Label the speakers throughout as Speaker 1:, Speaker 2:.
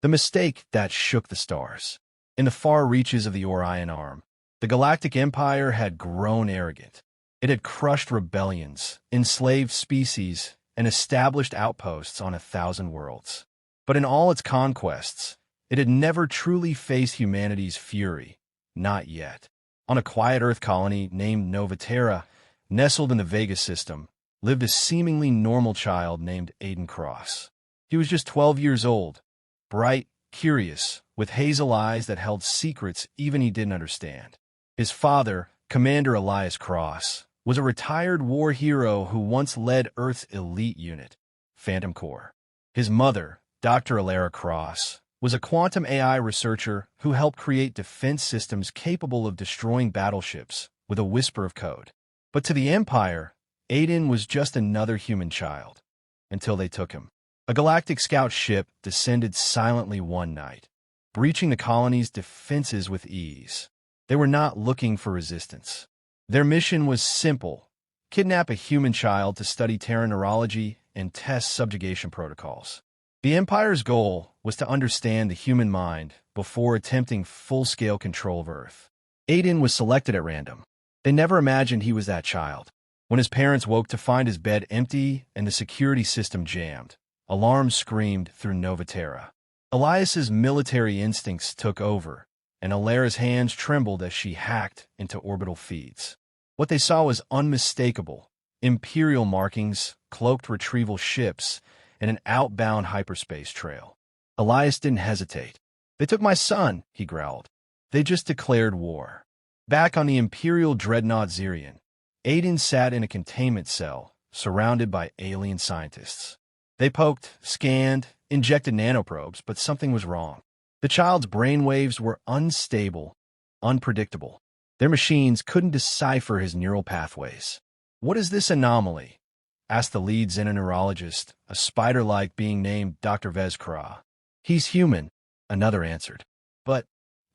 Speaker 1: The mistake that shook the stars. In the far reaches of the Orion Arm, the Galactic Empire had grown arrogant. It had crushed rebellions, enslaved species, and established outposts on 1,000 worlds. But in all its conquests, it had never truly faced humanity's fury. Not yet. On a quiet Earth colony named Nova Terra, nestled in the Vega system, lived a seemingly normal child named Elias Cross. He was just 12 years old, bright, curious, with hazel eyes that held secrets even he didn't understand. His father, Commander Elias Cross, was a retired war hero who once led Earth's elite unit, Phantom Corps. His mother, Dr. Elias Cross, was a quantum AI researcher who helped create defense systems capable of destroying battleships with a whisper of code. But to the Empire, Aiden was just another human child, until they took him. A galactic scout ship descended silently one night, breaching the colony's defenses with ease. They were not looking for resistance. Their mission was simple: kidnap a human child to study Terran neurology and test subjugation protocols. The Empire's goal was to understand the human mind before attempting full-scale control of Earth. Aiden was selected at random. They never imagined he was that child. When his parents woke to find his bed empty and the security system jammed, alarms screamed through Nova Terra. Elias's military instincts took over, and Alara's hands trembled as she hacked into orbital feeds. What they saw was unmistakable: Imperial markings, cloaked retrieval ships, and an outbound hyperspace trail. Elias didn't hesitate. "They took my son," he growled. "They just declared war." Back on the Imperial dreadnought Zirian, Aiden sat in a containment cell, surrounded by alien scientists. They poked, scanned, injected nanoprobes, but something was wrong. The child's brainwaves were unstable, unpredictable. Their machines couldn't decipher his neural pathways. "What is this anomaly?" asked the lead xenoneurologist, a spider-like being named Dr. Vezkra. "He's human," another answered. "But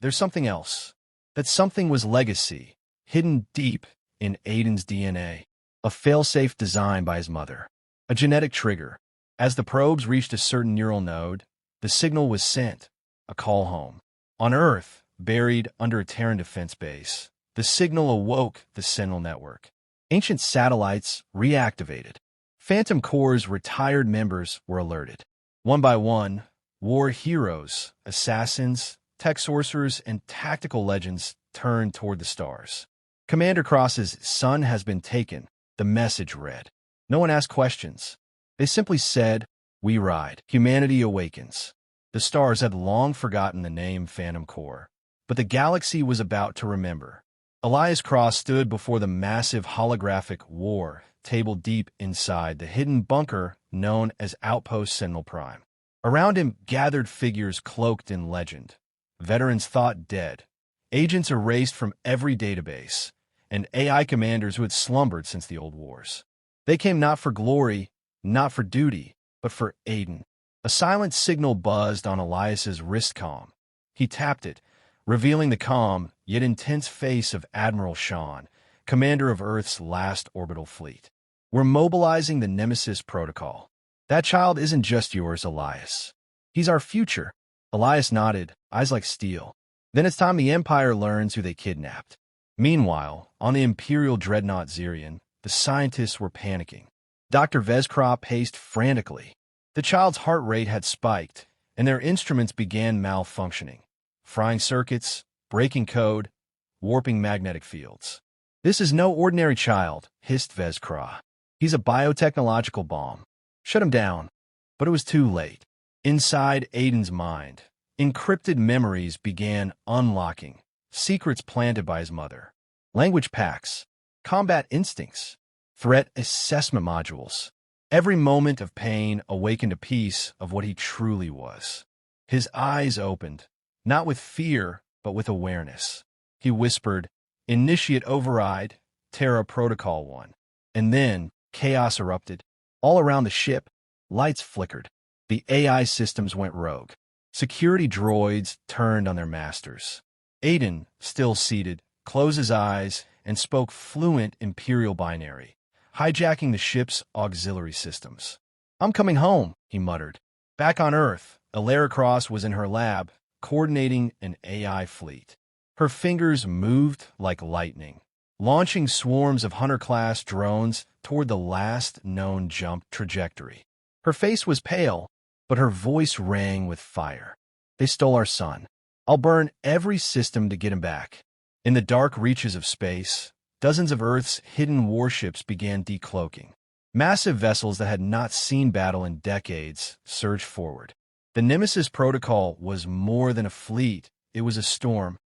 Speaker 1: there's something else." That something was legacy, hidden deep in Aiden's DNA. A failsafe designed by his mother. A genetic trigger. As the probes reached a certain neural node, the signal was sent, a call home. On Earth, buried under a Terran defense base, the signal awoke the Sentinel network. Ancient satellites reactivated. Phantom Corps' retired members were alerted. One by one, war heroes, assassins, tech sorcerers, and tactical legends turned toward the stars. "Commander Cross's son has been taken," the message read. No one asked questions. They simply said, "We ride. Humanity awakens." The stars had long forgotten the name Phantom Corps, but the galaxy was about to remember. Elias Cross stood before the massive holographic war table deep inside the hidden bunker known as Outpost Sentinel Prime. Around him gathered figures cloaked in legend. Veterans thought dead, agents erased from every database, and AI commanders who had slumbered since the old wars. They came not for glory, not for duty, but for Aiden. A silent signal buzzed on Elias's wrist comm. He tapped it, revealing the calm yet intense face of Admiral Sean, commander of Earth's last orbital fleet. "We're mobilizing the Nemesis protocol. That child isn't just yours, Elias. He's our future." Elias nodded, eyes like steel. "Then it's time the Empire learns who they kidnapped." Meanwhile, on the Imperial dreadnought Zirian, the scientists were panicking. Dr. Vezkra paced frantically. The child's heart rate had spiked, and their instruments began malfunctioning. Frying circuits, breaking code, warping magnetic fields. "This is no ordinary child," hissed Vezkra. "He's a biotechnological bomb. Shut him down." But it was too late. Inside Aiden's mind, encrypted memories began unlocking, secrets planted by his mother. Language packs, combat instincts, threat assessment modules. Every moment of pain awakened a piece of what he truly was. His eyes opened, not with fear, but with awareness. He whispered, "Initiate override, Terra Protocol 1. And then chaos erupted. All around the ship, lights flickered. The AI systems went rogue. Security droids turned on their masters. Aiden, still seated, closed his eyes and spoke fluent Imperial binary, hijacking the ship's auxiliary systems. "I'm coming home," he muttered. "Back on Earth, Elias Cross was in her lab, coordinating an AI fleet. Her fingers moved like lightning, launching swarms of Hunter-class drones toward the last known jump trajectory. Her face was pale, but her voice rang with fire. They stole our son. I'll burn every system to get him back. In the dark reaches of space, dozens of Earth's hidden warships began decloaking. Massive vessels that had not seen battle in decades surged forward. The Nemesis Protocol was more than a fleet, it was a storm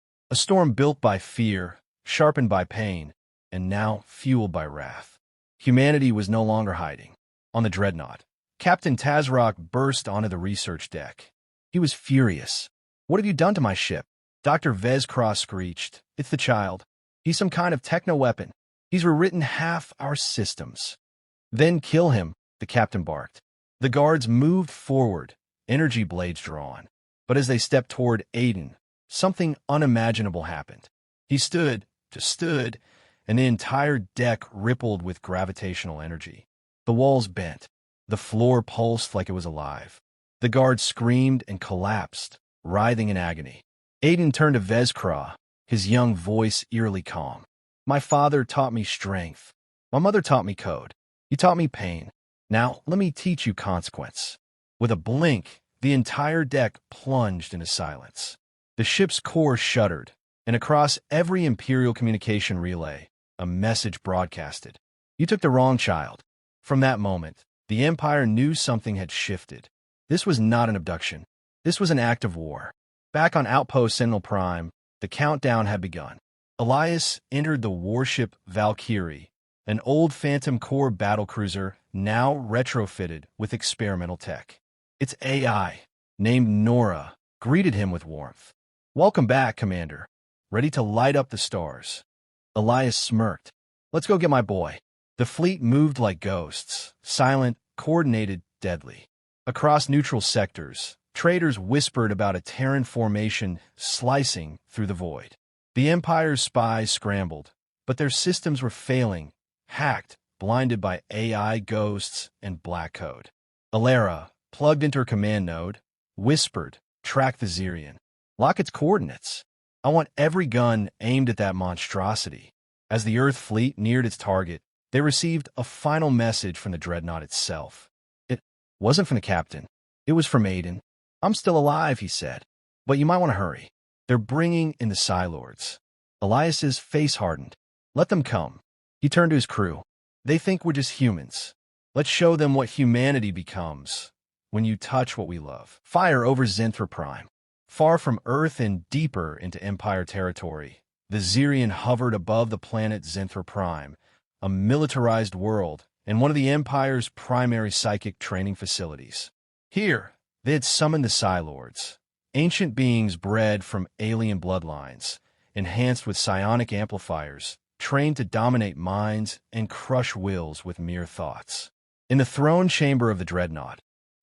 Speaker 1: built by fear, sharpened by pain, and now fueled by wrath. Humanity was no longer hiding. On the dreadnought, Captain Tazrock burst onto the research deck. He was furious. "What have you done to my ship?" Dr. Elias Cross screeched. "It's the child. He's some kind of techno-weapon. He's rewritten half our systems." "Then kill him," the captain barked. The guards moved forward, energy blades drawn. But as they stepped toward Aiden, something unimaginable happened. He stood, and the entire deck rippled with gravitational energy. The walls bent. The floor pulsed like it was alive. The guards screamed and collapsed, writhing in agony. Aiden turned to Vezkra, his young voice eerily calm. "My father taught me strength. My mother taught me code. You taught me pain. Now let me teach you consequence." With a blink, the entire deck plunged into silence. The ship's core shuddered, and across every Imperial communication relay, a message broadcasted. "You took the wrong child." From that moment, the Empire knew something had shifted. This was not an abduction. This was an act of war. Back on Outpost Sentinel Prime, the countdown had begun. Elias entered the warship Valkyrie, an old Phantom Core battlecruiser now retrofitted with experimental tech. Its AI, named Nora, greeted him with warmth. "Welcome back, Commander. Ready to light up the stars." Elias smirked. "Let's go get my boy." The fleet moved like ghosts, silent, coordinated, deadly. Across neutral sectors, traders whispered about a Terran formation slicing through the void. The Empire's spies scrambled, but their systems were failing, hacked, blinded by AI ghosts and black code. Alara, plugged into her command node, whispered, "Track the Zirian. Lock its coordinates. I want every gun aimed at that monstrosity." As the Earth fleet neared its target, they received a final message from the dreadnought itself. It wasn't from the captain. It was from Aiden. "I'm still alive," he said, "but you might want to hurry. They're bringing in the Psi-Lords." Elias's face hardened. "Let them come." He turned to his crew. "They think we're just humans. Let's show them what humanity becomes when you touch what we love." Fire over Zenthra Prime. Far from Earth and deeper into Empire territory, the Zirian hovered above the planet Zenthra Prime, a militarized world and one of the Empire's primary psychic training facilities. Here, they had summoned the Psi-Lords, ancient beings bred from alien bloodlines, enhanced with psionic amplifiers, trained to dominate minds and crush wills with mere thoughts. In the throne chamber of the dreadnought,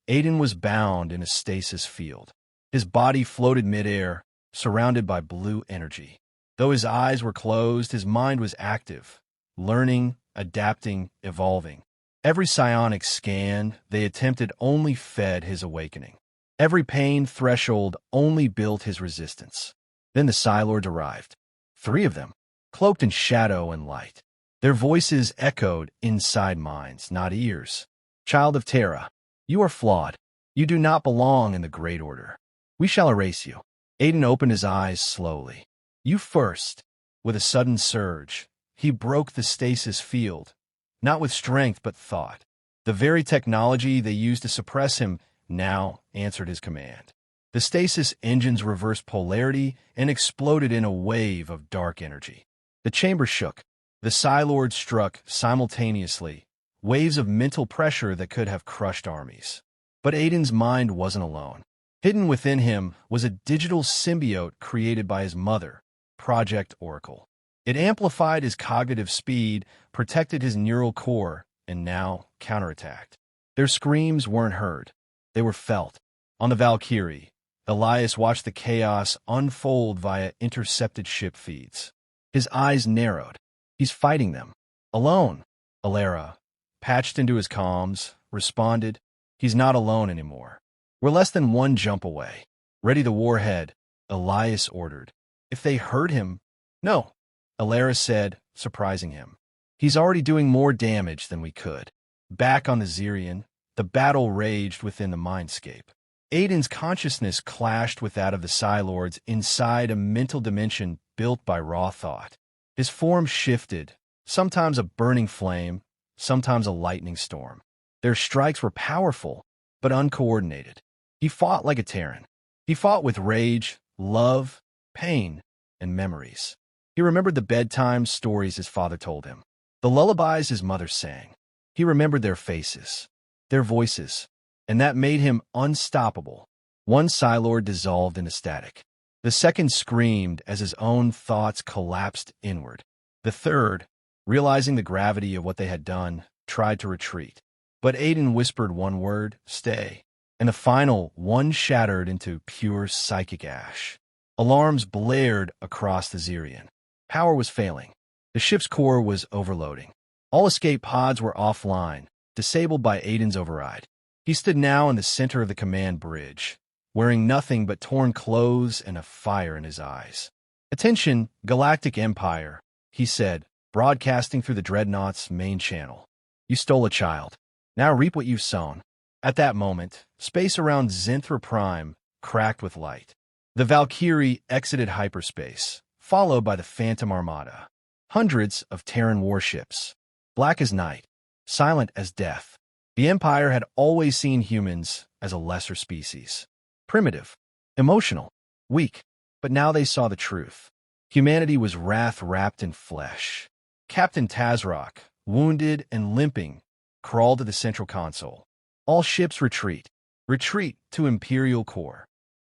Speaker 1: Aiden was bound in a stasis field. His body floated midair, surrounded by blue energy. Though his eyes were closed, his mind was active, learning, adapting, evolving. Every psionic scan they attempted only fed his awakening. Every pain threshold only built his resistance. Then the Psi-Lords arrived. 3 of them, cloaked in shadow and light. Their voices echoed inside minds, not ears. "Child of Terra, you are flawed. You do not belong in the Great Order. We shall erase you." Aiden opened his eyes slowly. "You first." With a sudden surge, he broke the stasis field, not with strength but thought. The very technology they used to suppress him now answered his command. The stasis engines reversed polarity and exploded in a wave of dark energy. The chamber shook. The Psi-Lords struck simultaneously, waves of mental pressure that could have crushed armies. But Aiden's mind wasn't alone. Hidden within him was a digital symbiote created by his mother, Project Oracle. It amplified his cognitive speed, protected his neural core, and now counterattacked. Their screams weren't heard. They were felt. On the Valkyrie, Elias watched the chaos unfold via intercepted ship feeds. His eyes narrowed. He's fighting them. Alone. Alara, patched into his comms, responded, "He's not alone anymore. We're less than one jump away. Ready the warhead, Elias ordered. If they heard him... No, Elias said, surprising him. He's already doing more damage than we could. Back on the Zirian, the battle raged within the mindscape. Aiden's consciousness clashed with that of the Psi-Lords inside a mental dimension built by raw thought. His form shifted, sometimes a burning flame, sometimes a lightning storm. Their strikes were powerful, but uncoordinated. He fought like a Terran. He fought with rage, love, pain, and memories. He remembered the bedtime stories his father told him, the lullabies his mother sang. He remembered their faces, their voices, and that made him unstoppable. One Psi-Lord dissolved into static. The second screamed as his own thoughts collapsed inward. The third, realizing the gravity of what they had done, tried to retreat. But Aiden whispered one word, stay, and the final one shattered into pure psychic ash. Alarms blared across the Zirian. Power was failing. The ship's core was overloading. All escape pods were offline, disabled by Aiden's override. He stood now in the center of the command bridge, wearing nothing but torn clothes and a fire in his eyes. Attention, Galactic Empire, he said, broadcasting through the Dreadnought's main channel. You stole a child. Now reap what you've sown. At that moment, space around Zenthra Prime cracked with light. The Valkyrie exited hyperspace, followed by the Phantom Armada. Hundreds of Terran warships, black as night, silent as death. The Empire had always seen humans as a lesser species. Primitive, emotional, weak. But now they saw the truth. Humanity was wrath wrapped in flesh. Captain Tazrock, wounded and limping, crawled to the central console. All ships retreat. Retreat to Imperial core.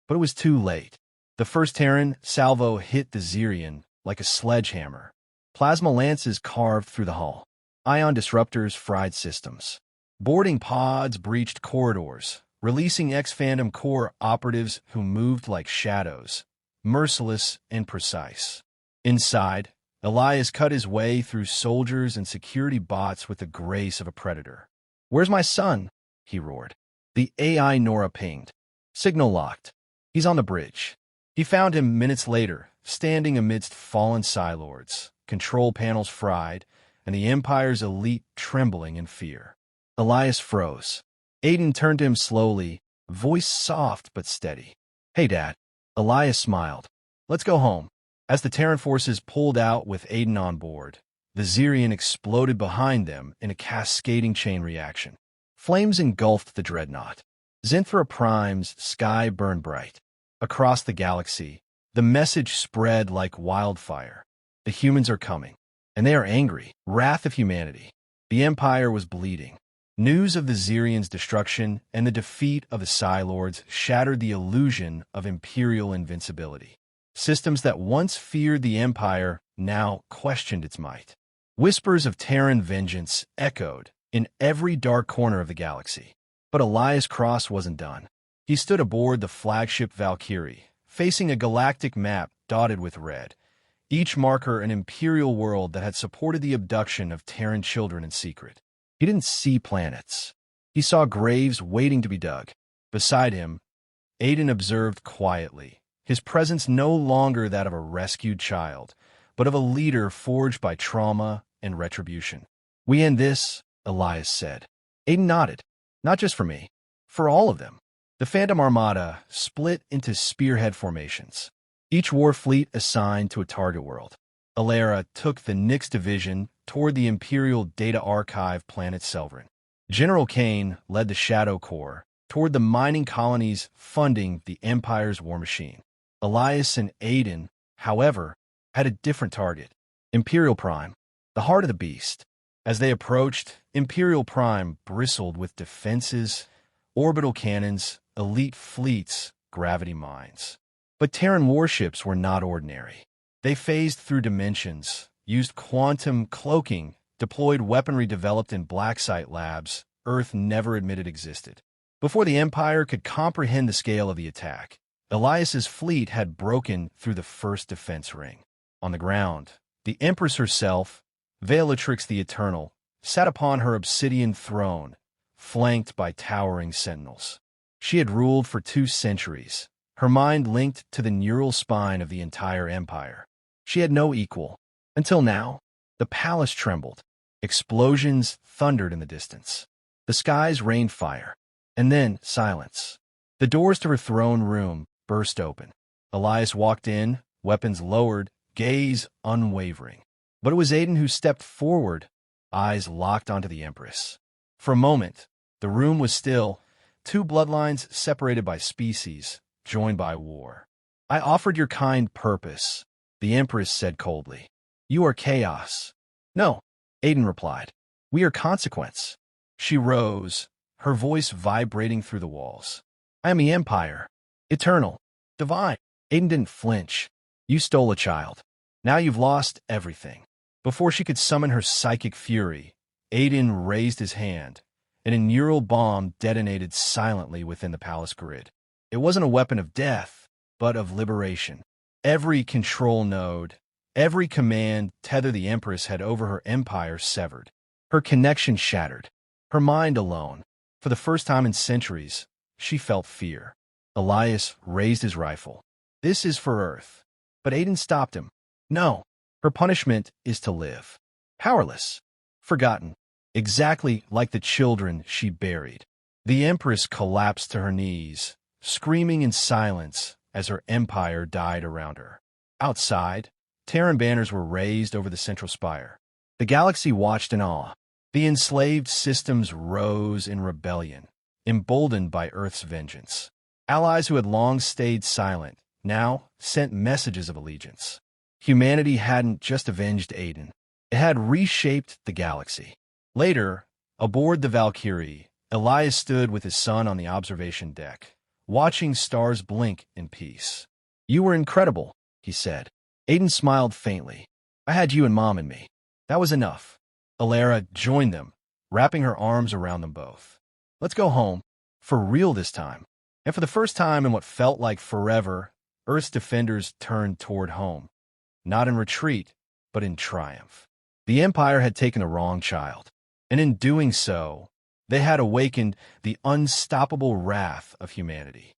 Speaker 1: But it was too late. The first Terran salvo hit the Zirian like a sledgehammer. Plasma lances carved through the hull. Ion disruptors fried systems. Boarding pods breached corridors, releasing ex-Phantom Core operatives who moved like shadows, merciless and precise. Inside, Elias cut his way through soldiers and security bots with the grace of a predator. "Where's my son?" he roared. The AI Nora pinged. Signal locked. He's on the bridge. He found him minutes later, standing amidst fallen Psi-Lords, control panels fried, and the Empire's elite trembling in fear. Elias froze. Aiden turned to him slowly, voice soft but steady. "Hey, Dad." Elias smiled. "Let's go home." As the Terran forces pulled out with Aiden on board, the Zirian exploded behind them in a cascading chain reaction. Flames engulfed the Dreadnought. Zenthra Prime's sky burned bright. Across the galaxy, the message spread like wildfire. The humans are coming, and they are angry. Wrath of humanity. The Empire was bleeding. News of the Zirian's destruction and the defeat of the Psi-Lords shattered the illusion of Imperial invincibility. Systems that once feared the Empire now questioned its might. Whispers of Terran vengeance echoed in every dark corner of the galaxy. But Elias Cross wasn't done. He stood aboard the flagship Valkyrie, facing a galactic map dotted with red, each marker an Imperial world that had supported the abduction of Terran children in secret. He didn't see planets. He saw graves waiting to be dug. Beside him, Aiden observed quietly, his presence no longer that of a rescued child, but of a leader forged by trauma and retribution. "We end this," Elias said. Aiden nodded. "Not just for me, for all of them." The Phantom Armada split into spearhead formations, each war fleet assigned to a target world. Alara took the Nyx division toward the Imperial Data Archive planet Selvrin. General Kane led the Shadow Corps toward the mining colonies funding the Empire's war machine. Elias and Aiden, however, had a different target. Imperial Prime, the heart of the beast. As they approached, Imperial Prime bristled with defenses, orbital cannons, elite fleets, gravity mines. But Terran warships were not ordinary. They phased through dimensions, used quantum cloaking, deployed weaponry developed in blacksite labs Earth never admitted existed. Before the Empire could comprehend the scale of the attack, Elias's fleet had broken through the first defense ring. On the ground, the Empress herself, Veiltrix the Eternal, sat upon her obsidian throne, flanked by towering sentinels. She had ruled for 2 centuries, her mind linked to the neural spine of the entire empire. She had no equal. Until now, the palace trembled. Explosions thundered in the distance. The skies rained fire. And then silence. The doors to her throne room burst open. Elias walked in, weapons lowered, gaze unwavering. But it was Aiden who stepped forward, eyes locked onto the Empress. For a moment, the room was still, 2 bloodlines separated by species, joined by war. I offered your kind purpose, the Empress said coldly. You are chaos. No, Aiden replied. We are consequence. She rose, her voice vibrating through the walls. I am the Empire. Eternal. Divine. Aiden didn't flinch. You stole a child. Now you've lost everything. Before she could summon her psychic fury, Aiden raised his hand, and a neural bomb detonated silently within the palace grid. It wasn't a weapon of death, but of liberation. Every control node, every command tether the Empress had over her empire severed. Her connection shattered. Her mind alone. For the first time in centuries, she felt fear. Elias raised his rifle. This is for Earth. But Aiden stopped him. No, her punishment is to live. Powerless. Forgotten. Exactly like the children she buried. The Empress collapsed to her knees, screaming in silence as her empire died around her. Outside, Terran banners were raised over the central spire. The galaxy watched in awe. The enslaved systems rose in rebellion, emboldened by Earth's vengeance. Allies who had long stayed silent now sent messages of allegiance. Humanity hadn't just avenged Aiden. It had reshaped the galaxy. Later, aboard the Valkyrie, Elias stood with his son on the observation deck, watching stars blink in peace. You were incredible, he said. Aiden smiled faintly. I had you and Mom in me. That was enough. Alara joined them, wrapping her arms around them both. Let's go home. For real this time. And for the first time in what felt like forever, Earth's defenders turned toward home. Not in retreat, but in triumph. The Empire had taken the wrong child, and in doing so, they had awakened the unstoppable wrath of humanity.